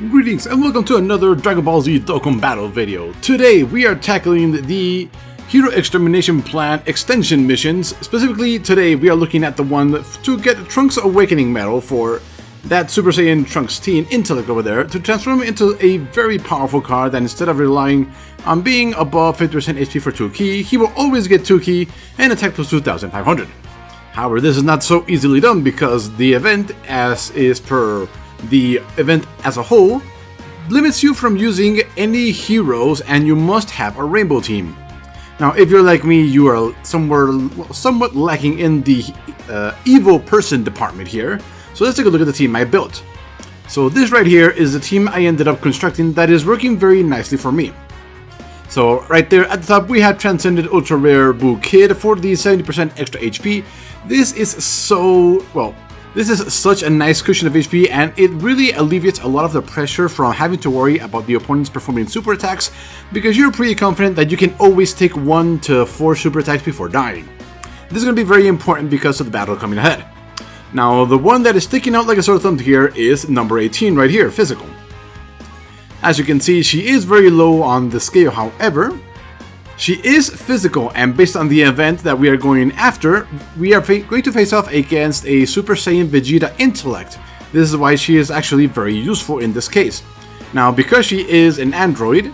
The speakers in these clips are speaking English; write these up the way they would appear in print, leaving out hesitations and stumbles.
Greetings and welcome to another Dragon Ball Z Dokkan battle video. Today we are tackling the Hero Extermination Plan extension missions. Specifically today we are looking at the one to get Trunks Awakening Medal for that Super Saiyan Trunks Teen intellect over there to transform him into a very powerful card that instead of relying on being above 50% HP for 2 ki, he will always get 2 ki and attack plus 2500. However, this is not so easily done because the event, as is per the event as a whole, limits you from using any heroes and you must have a rainbow team. Now, if you're like me, you are somewhat lacking in the evil person department here. So let's take a look at the team I built. So this right here is the team I ended up constructing that is working very nicely for me. So right there at the top we have Transcended Ultra Rare Boo Kid for the 70% extra HP. This is such a nice cushion of HP, and it really alleviates a lot of the pressure from having to worry about the opponents performing super attacks, because you're pretty confident that you can always take 1 to 4 super attacks before dying. This is going to be very important because of the battle coming ahead. Now, the one that is sticking out like a sore thumb here is number 18 right here, Physical. As you can see, she is very low on the scale, however, she is physical, and based on the event that we are going after, we are going to face off against a Super Saiyan Vegeta intellect. This is why she is actually very useful in this case. Now, because she is an android,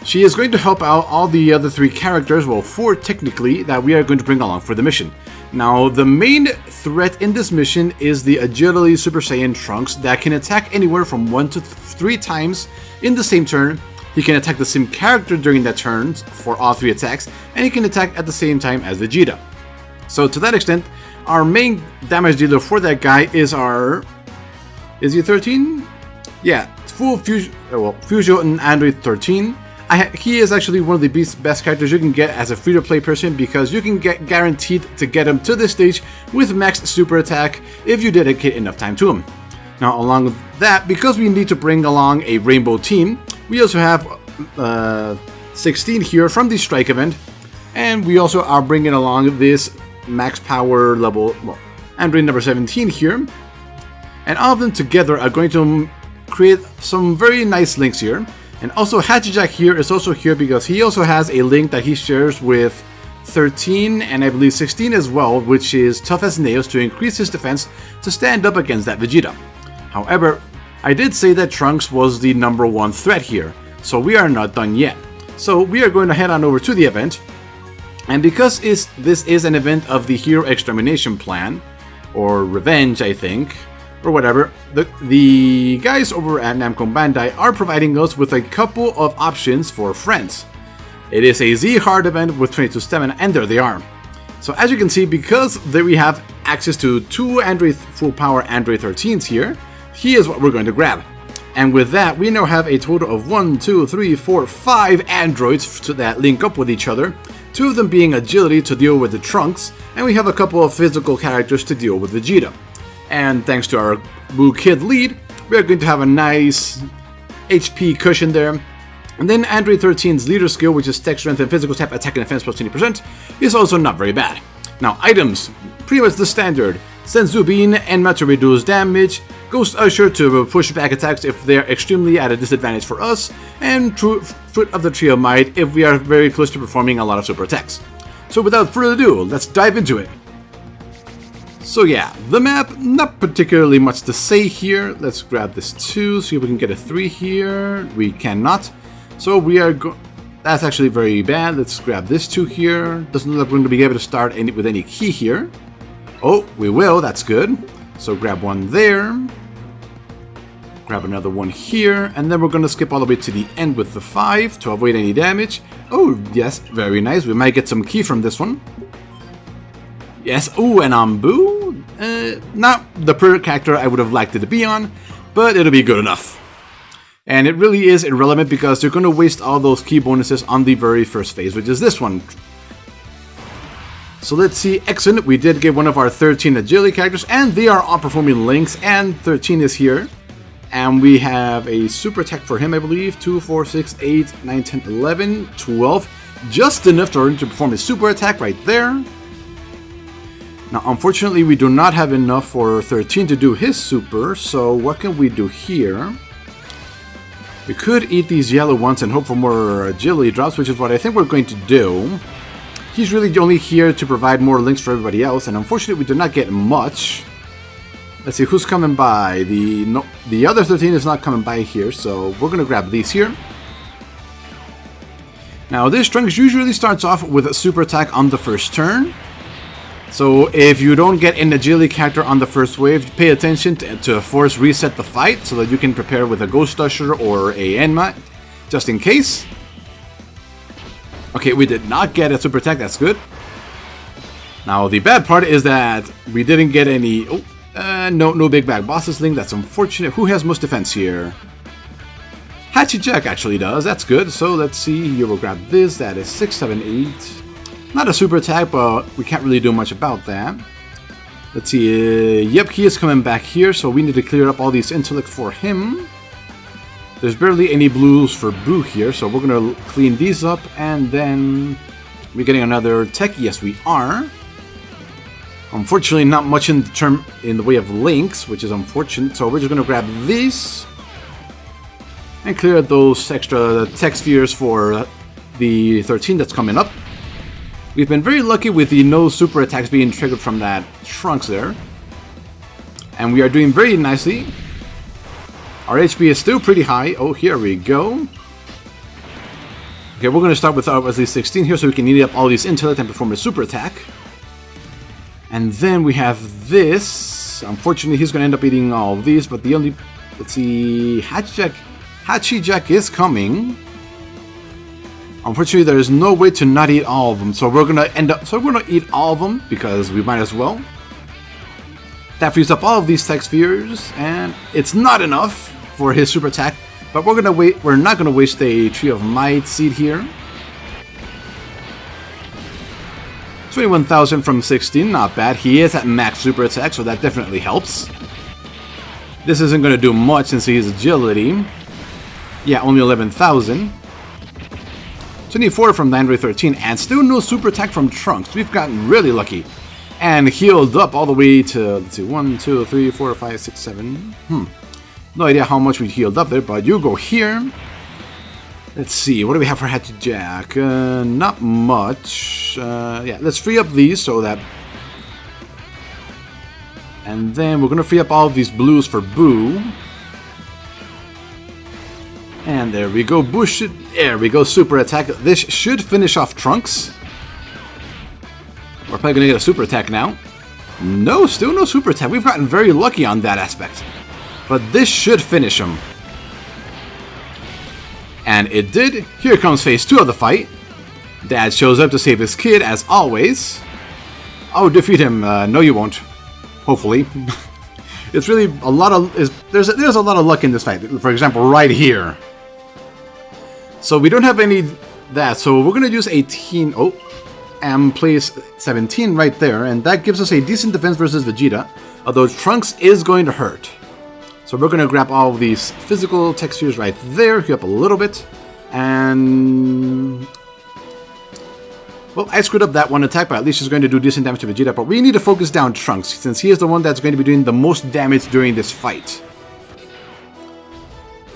she is going to help out all the other 3 characters, well 4 technically, that we are going to bring along for the mission. Now, the main threat in this mission is the Agility Super Saiyan Trunks that can attack anywhere from 1 to 3 times in the same turn. He can attack the same character during that turn for all 3 attacks, and he can attack at the same time as Vegeta. So to that extent, our main damage dealer for that guy is our... is he 13? Yeah, full Fusion Android 13. He is actually one of the best characters you can get as a free-to-play person, because you can get guaranteed to get him to this stage with max super attack if you dedicate enough time to him. Now, along with that, because we need to bring along a rainbow team, we also have 16 here from the Strike event, and we also are bringing along this max power level, Android number 17 here, and all of them together are going to create some very nice links here. And also Hatchet here is also here because he also has a link that he shares with 13 and I believe 16 as well, which is Tough as Nails, to increase his defense to stand up against that Vegeta. However, I did say that Trunks was the number 1 threat here, so we are not done yet. So we are going to head on over to the event, and because this is an event of the Hero Extermination Plan, or Revenge I think, or whatever, the guys over at Namco Bandai are providing us with a couple of options for friends. It is a Z hard event with 22 stamina, and there they are. So as you can see, because there we have access to 2 full power Android 13s here, he is what we're going to grab. And with that, we now have a total of 1, 2, 3, 4, 5 androids that link up with each other, 2 of them being Agility to deal with the Trunks, and we have a couple of physical characters to deal with Vegeta. And thanks to our Boo Kid lead, we are going to have a nice HP cushion there. And then Android 13's leader skill, which is Tech Strength and Physical Tap, Attack and Defense plus 20%, is also not very bad. Now, items, pretty much the standard. Senzu Bean, Enma to reduce damage, Ghost Usher to push back attacks if they are extremely at a disadvantage for us, and Fruit of the Trio Might if we are very close to performing a lot of super attacks. So without further ado, let's dive into it. So yeah, the map, not particularly much to say here. Let's grab this 2, see if we can get a 3 here. We cannot. So we are that's actually very bad. Let's grab this 2 here. Doesn't look like we're going to be able to start with any key here. Oh, we will, that's good. So grab 1 there. Grab another 1 here, and then we're going to skip all the way to the end with the 5 to avoid any damage. Oh, yes, very nice. We might get some key from this one. Yes, ooh, and on Boo. Not the per character I would have liked it to be on, but it'll be good enough. And it really is irrelevant because you're going to waste all those key bonuses on the very first phase, which is this one. So let's see, excellent, we did get one of our 13 Agility characters, and they are all performing links, and 13 is here. And we have a super attack for him, I believe, 2, 4, 6, 8, 9, 10, 11, 12. Just enough to perform his super attack right there. Now, unfortunately, we do not have enough for 13 to do his super, so what can we do here? We could eat these yellow ones and hope for more agility drops, which is what I think we're going to do. He's really only here to provide more links for everybody else, and unfortunately we do not get much. Let's see who's coming by. The other 13 is not coming by here, so we're going to grab these here. Now this Trunks usually starts off with a super attack on the first turn. So if you don't get an agility character on the first wave, pay attention to force reset the fight so that you can prepare with a Ghost Usher or a Enma, just in case. Okay, we did not get a super attack, that's good. Now the bad part is that we didn't get any... no big bad bosses link, that's unfortunate. Who has most defense here? Hachijack actually does, that's good. So let's see, here we'll grab this, that is 6, 7, 8. Not a super attack, but we can't really do much about that. Let's see, yep, he is coming back here, so we need to clear up all these intellect for him. There's barely any blues for Boo here, so we're going to clean these up, and then we're getting another tech. Yes, we are. Unfortunately, not much in the way of links, which is unfortunate, so we're just going to grab these and clear those extra tech spheres for the 13 that's coming up. We've been very lucky with the no super attacks being triggered from that Trunks there. And we are doing very nicely. Our HP is still pretty high. Oh, here we go. Okay, we're going to start with obviously 16 here so we can eat up all these intellect and perform a super attack. And then we have this. Unfortunately, he's going to end up eating all of these, but the only... Let's see... Hachijack is coming. Unfortunately, there is no way to not eat all of them, so we're gonna eat all of them because we might as well. That frees up all of these tech spheres, and it's not enough for his super attack. But we're not gonna waste a Tree of Might seed here. 21,000 from 16, not bad. He is at max super attack, so that definitely helps. This isn't gonna do much since he has agility. Yeah, only 11,000. 24 from the Android 13, and still no super attack from Trunks. We've gotten really lucky. And healed up all the way to, let's see, 1, 2, 3, 4, 5, 6, 7. No idea how much we healed up there, but you go here. Let's see, what do we have for Hachijack? Not much. Yeah, let's free up these so that... And then we're going to free up all of these blues for Boo. And there we go, there we go, super attack. This should finish off Trunks. We're probably gonna get a super attack now. No, still no super attack. We've gotten very lucky on that aspect. But this should finish him. And it did. Here comes phase 2 of the fight. Dad shows up to save his kid, as always. Oh, defeat him. No, you won't. Hopefully. It's really a lot of... There's a lot of luck in this fight. For example, right here. So we don't have any that, so we're going to use 18, and place 17 right there, and that gives us a decent defense versus Vegeta, although Trunks is going to hurt. So we're going to grab all of these physical tech spheres right there, heal up a little bit, and... Well, I screwed up that one attack, but at least it's going to do decent damage to Vegeta, but we need to focus down Trunks, since he is the one that's going to be doing the most damage during this fight.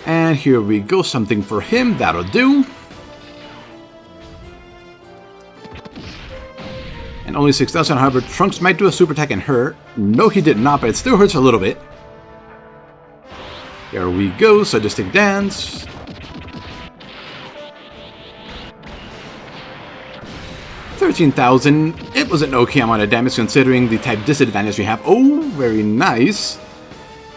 And here we go, something for him, that'll do. And only 6,000, however, Trunks might do a super attack and hurt. No, he did not, but it still hurts a little bit. Here we go, Sadistic Dance. $13,000. It was an okay amount of damage considering the type disadvantage we have. Oh, very nice.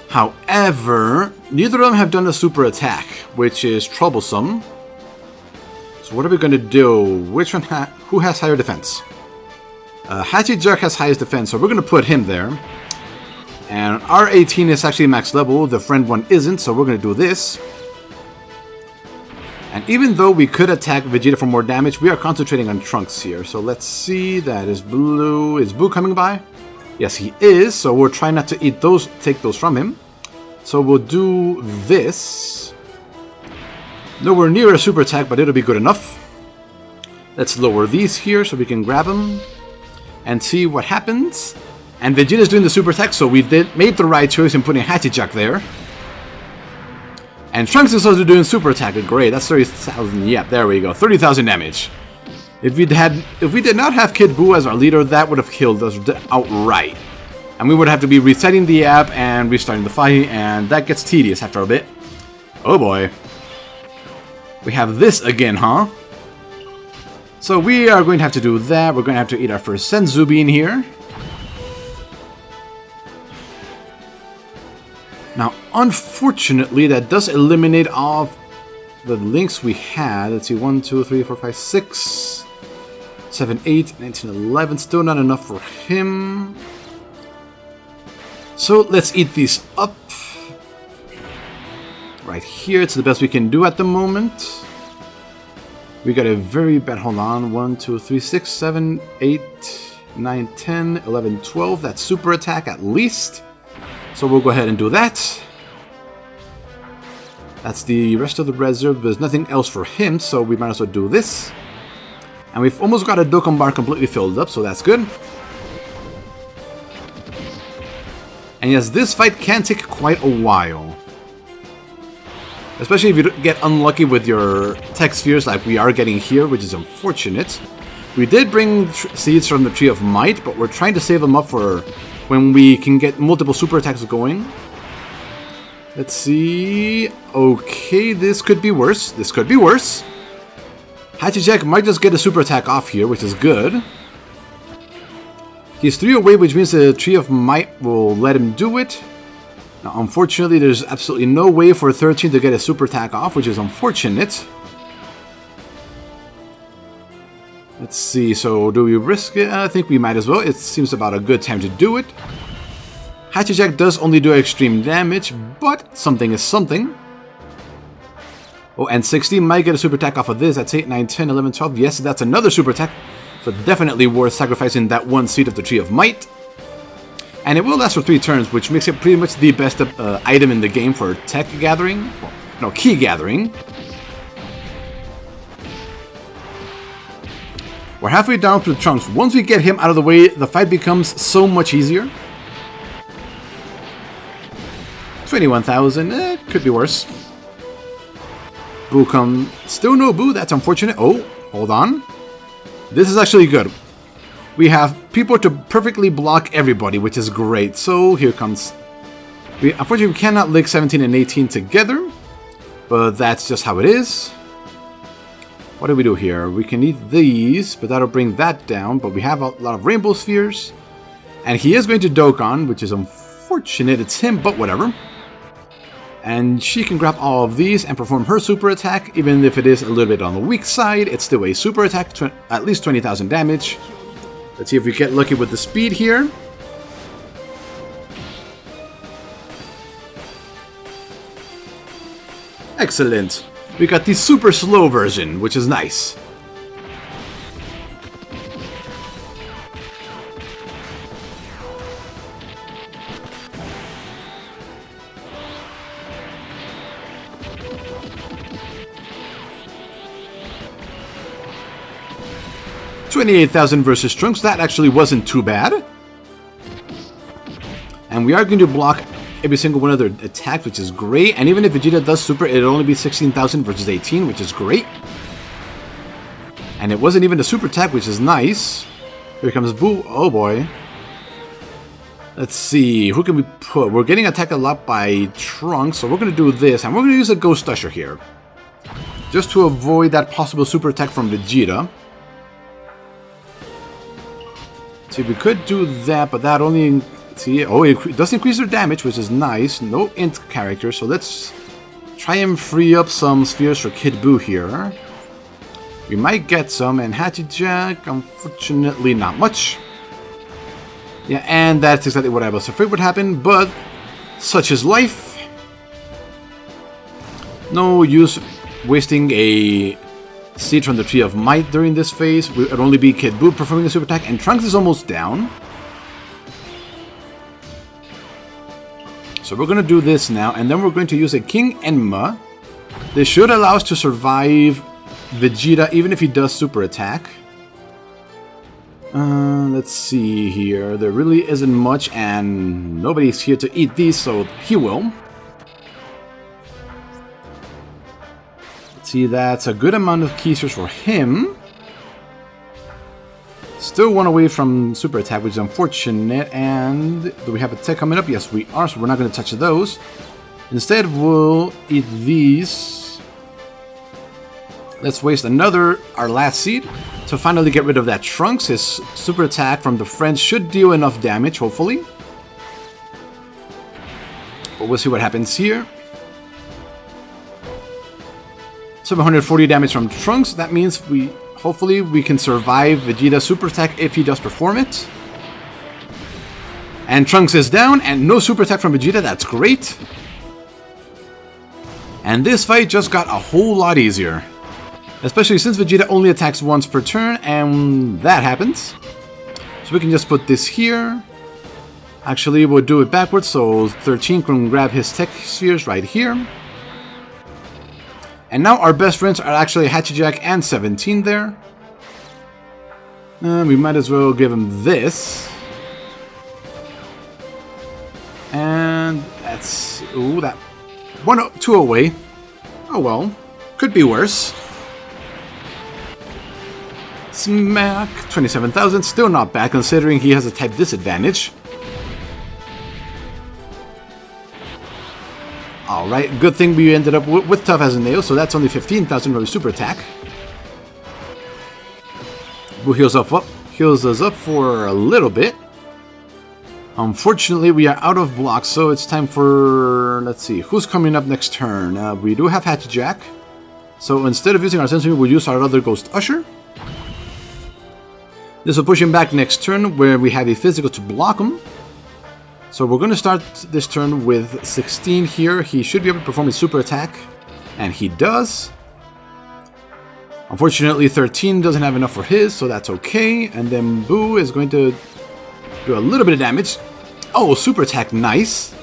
However, neither of them have done a super attack, which is troublesome. So what are we going to do? Which one? Who has higher defense? Hachijack has highest defense, so we're going to put him there. And our 18 is actually max level, the friend one isn't, so we're going to do this. And even though we could attack Vegeta for more damage, we are concentrating on Trunks here. So let's see, that is Blue. Is Boo coming by? Yes, he is, so we're trying not to take those from him. So we'll do this. Nowhere near a super attack, but it'll be good enough. Let's lower these here so we can grab them and see what happens. And Vegeta's doing the super attack, so we made the right choice in putting Hachijack there. And Trunks is also doing super attack. Great, that's 30,000. Yep, there we go. 30,000 damage. If we did not have Kid Buu as our leader, that would have killed us outright. And we would have to be resetting the app and restarting the fight, and that gets tedious after a bit. Oh boy. We have this again, huh? So we are going to have to do that. We're going to have to eat our first Senzu bean here. Now, unfortunately, that does eliminate all the links we had. Let's see, 1, 2, 3, 4, 5, 6, 7, 8, 19, 11. Still not enough for him. So let's eat these up. Right here, it's the best we can do at the moment. We got a very bad, hold on, 1, 2, 3, 6, 7, 8, 9, 10, 11, 12. That's super attack at least. So we'll go ahead and do that. That's the rest of the reserve. There's nothing else for him, so we might as well do this. And we've almost got a Dokkan bar completely filled up, so that's good. And yes, this fight can take quite a while. Especially if you get unlucky with your tech spheres like we are getting here, which is unfortunate. We did bring seeds from the Tree of Might, but we're trying to save them up for when we can get multiple super attacks going. Let's see. Okay, this could be worse. This could be worse. Hachijek might just get a super attack off here, which is good. He's 3 away, which means the Tree of Might will let him do it. Now, unfortunately, there's absolutely no way for 13 to get a super attack off, which is unfortunate. Let's see, so do we risk it? I think we might as well. It seems about a good time to do it. Hachijek does only do extreme damage, but something is something. Oh, and 16 might get a super attack off of this. That's 8, 9, 10, 11, 12. Yes, that's another super attack. So definitely worth sacrificing that one seed of the Tree of Might. And it will last for 3 turns, which makes it pretty much the best item in the game for tech gathering. Well, no, key gathering. We're halfway down through Trunks. Once we get him out of the way, the fight becomes so much easier. 21,000, could be worse. Buu come. Still no Buu, that's unfortunate. Oh, hold on. This is actually good. We have people to perfectly block everybody, which is great. So here comes. Unfortunately, we cannot link 17 and 18 together, but that's just how it is. What do we do here? We can eat these, but that'll bring that down. But we have a lot of rainbow spheres, and he is going to Dokkan, which is unfortunate. It's him, but whatever. And she can grab all of these and perform her super attack, even if it is a little bit on the weak side. It's still a super attack, at least 20,000 damage. Let's see if we get lucky with the speed here. Excellent. We got the super slow version, which is nice. $28,000 versus Trunks. That actually wasn't too bad. And we are going to block every single one of their attacks, which is great. And even if Vegeta does super, it'll only be 16,000 versus 18, which is great. And it wasn't even a super attack, which is nice. Here comes Buu. Oh boy. Let's see. Who can we put? We're getting attacked a lot by Trunks, so we're going to do this. And we're going to use a Ghost Usher here, just to avoid that possible super attack from Vegeta. See, we could do that, but that only... See, oh, it does increase their damage, which is nice. No int character, so let's try and free up some spheres for Kid Buu here. We might get some, and Hachijek, unfortunately not much. Yeah, and that's exactly what I was afraid would happen, but such is life. No use wasting a seed from the Tree of Might during this phase. It would only be Kid Buu performing a super attack, and Trunks is almost down. So we're going to do this now, and then we're going to use a King Enma. This should allow us to survive Vegeta, even if he does super attack. Let's see here. There really isn't much, and nobody's here to eat these, so he will. See, that's a good amount of key spheres for him. Still one away from super attack, which is unfortunate. And do we have a tech coming up? Yes, we are, so we're not going to touch those. Instead, we'll eat these. Let's waste our last seed to finally get rid of that Trunks. His super attack from the friends should deal enough damage, hopefully. But we'll see what happens here. 740 damage from Trunks. That means hopefully we can survive Vegeta's super attack if he does perform it. And Trunks is down, and no super attack from Vegeta. That's great. And this fight just got a whole lot easier. Especially since Vegeta only attacks once per turn, and that happens. So we can just put this here. Actually, we'll do it backwards, so 13 can grab his tech spheres right here. And now our best friends are actually Hachijack and 17 there. We might as well give him this. And that's... Ooh, that... 2 away. Oh well. Could be worse. Smack. 27,000. Still not bad considering he has a type disadvantage. Alright, good thing we ended up with Tough as a Nail, so that's only 15,000 from super attack. Who heals us up for a little bit. Unfortunately, we are out of blocks, so it's time for... Let's see, who's coming up next turn? We do have Hachijack. So instead of using our Sensei, we'll use our other Ghost Usher. This will push him back next turn, where we have a physical to block him. So we're going to start this turn with 16 here. He should be able to perform his super attack. And he does. Unfortunately, 13 doesn't have enough for his, so that's okay. And then Boo is going to do a little bit of damage. Oh, super attack, nice.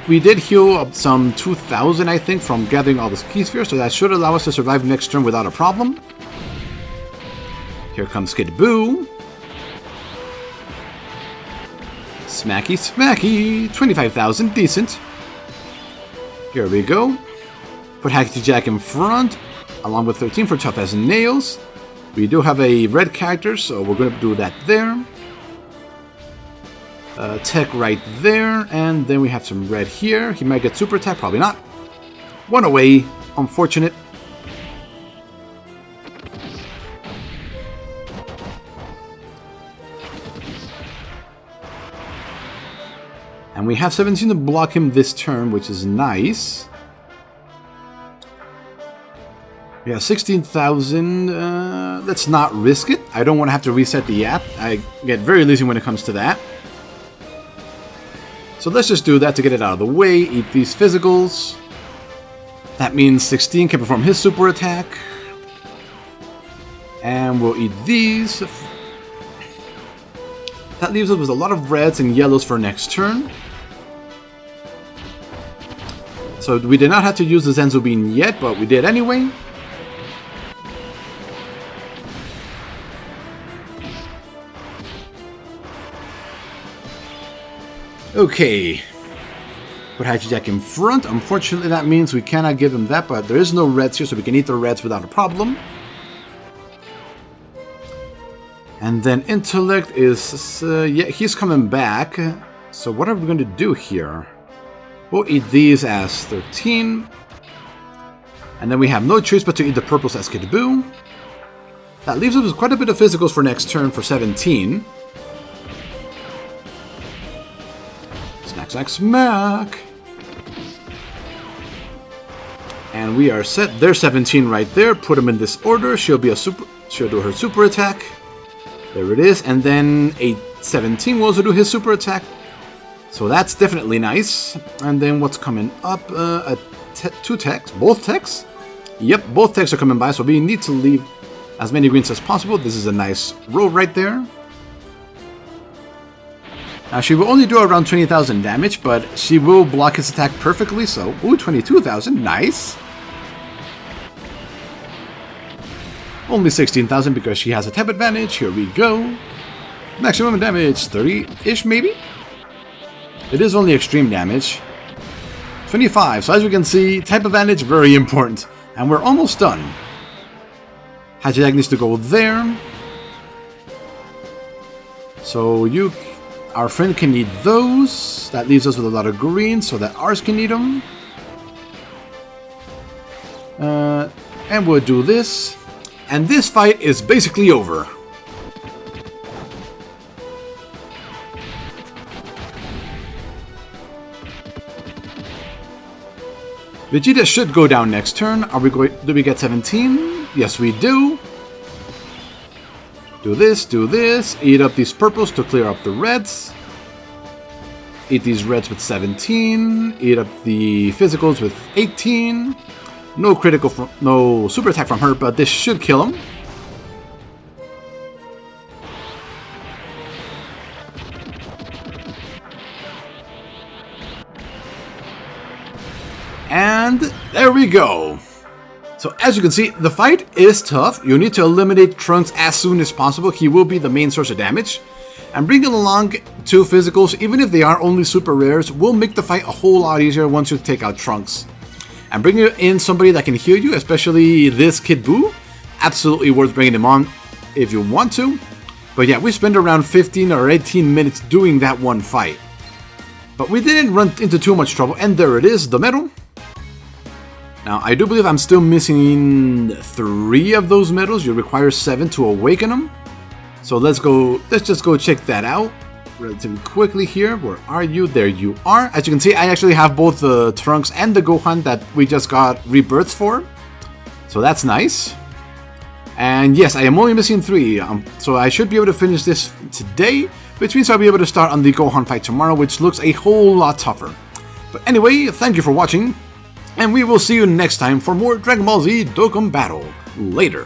We did heal up some 2,000, I think, from gathering all the key spheres, so that should allow us to survive next turn without a problem. Here comes Kid Boo. Smacky, smacky. 25,000, decent. Here we go. Put Hachijack in front, along with 13 for Tough as Nails. We do have a red character, so we're going to do that there. Tech right there, and then we have some red here. He might get super attack, probably not. 1 away, unfortunate. And we have 17 to block him this turn, which is nice. We have 16,000. Let's not risk it. I don't want to have to reset the app. I get very lazy when it comes to that. So let's just do that to get it out of the way. Eat these physicals. That means 16 can perform his super attack. And we'll eat these. That leaves us with a lot of reds and yellows for next turn. So we did not have to use the Zenzu Bean yet, but we did anyway. Okay. Put Hachijack in front. Unfortunately, that means we cannot give him that, but there is no reds here, so we can eat the reds without a problem. And then Intellect is... yeah, he's coming back. So what are we going to do here? We'll eat these as 13. And then we have no choice but to eat the purples as Kid Boo. That leaves us with quite a bit of physicals for next turn for 17. Smack, smack, smack. And we are set. There's 17 right there. Put them in this order. She'll do her super attack. There it is. And then a 17 will also do his super attack. So that's definitely nice. And then what's coming up? 2 techs. Both techs? Yep, both techs are coming by. So we need to leave as many greens as possible. This is a nice row right there. Now she will only do around 20,000 damage, but she will block his attack perfectly. So, ooh, 22,000. Nice. Only 16,000 because she has a type advantage. Here we go. Maximum damage, 30-ish maybe? It is only extreme damage. 25. So as we can see, type advantage, very important. And we're almost done. Hachijak needs to go there. So our friend can need those. That leaves us with a lot of green, so that ours can need them. And we'll do this. And this fight is basically over. Vegeta should go down next turn. Do we get 17? Yes, we do. Do this. Eat up these purples to clear up the reds. Eat these reds with 17. Eat up the physicals with 18. No super attack from her, but this should kill him. And there we go. So as you can see, the fight is tough. You need to eliminate Trunks as soon as possible. He will be the main source of damage. And bringing along 2 physicals, even if they are only super rares, will make the fight a whole lot easier once you take out Trunks. And bringing in somebody that can heal you, especially this Kid Buu, absolutely worth bringing him on if you want to. But yeah, we spent around 15 or 18 minutes doing that one fight. But we didn't run into too much trouble, and there it is, the medal. Now, I do believe I'm still missing 3 of those medals. You require 7 to awaken them. So let's just go check that out relatively quickly here. Where are you? There you are. As you can see, I actually have both the Trunks and the Gohan that we just got rebirths for. So that's nice. And yes, I am only missing 3. So I should be able to finish this today, which means I'll be able to start on the Gohan fight tomorrow, which looks a whole lot tougher. But anyway, thank you for watching. And we will see you next time for more Dragon Ball Z Dokkan Battle. Later.